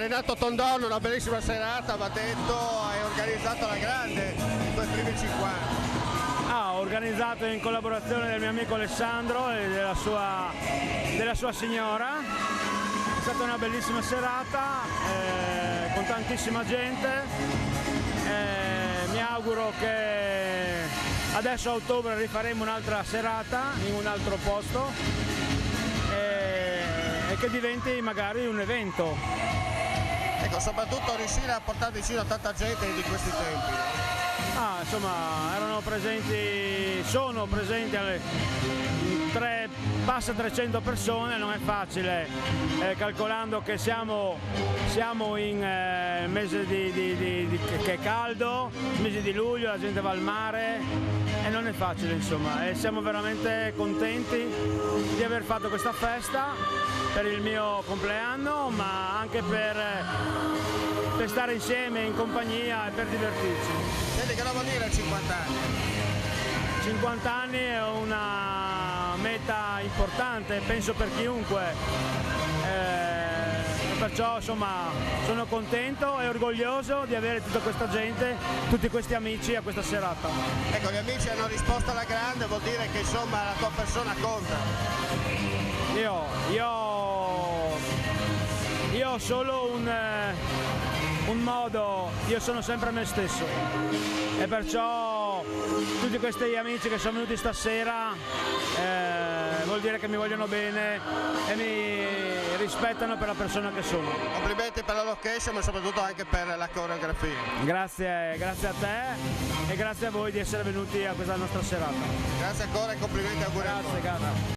Renato Tondorno, una bellissima serata, va detto, hai organizzato alla grande i tuoi primi 50. Ho organizzato in collaborazione del mio amico Alessandro e della sua signora. È stata una bellissima serata con tantissima gente. Mi auguro che adesso a ottobre rifaremo un'altra serata in un altro posto e che diventi magari un evento. Ecco, soprattutto riuscire a portare vicino a tanta gente di questi tempi. Insomma, sono presenti passa 300 persone, non è facile, calcolando che siamo in mese che è caldo, mese di luglio, la gente va al mare e non è facile, insomma, e siamo veramente contenti di aver fatto questa festa per il mio compleanno, ma anche per stare insieme in compagnia e per divertirci. Senti, che cosa vuol dire 50 anni? 50 anni è una meta importante, penso per chiunque, perciò insomma sono contento e orgoglioso di avere tutta questa gente, tutti questi amici a questa serata. Ecco, gli amici hanno risposto alla grande, vuol dire che insomma la tua persona conta. Io ho solo un modo, io sono sempre me stesso e perciò tutti questi amici che sono venuti stasera vuol dire che mi vogliono bene e mi rispettano per la persona che sono. Complimenti per la location ma soprattutto anche per la coreografia. Grazie a te e grazie a voi di essere venuti a questa nostra serata. Grazie ancora e complimenti, auguri. Grazie.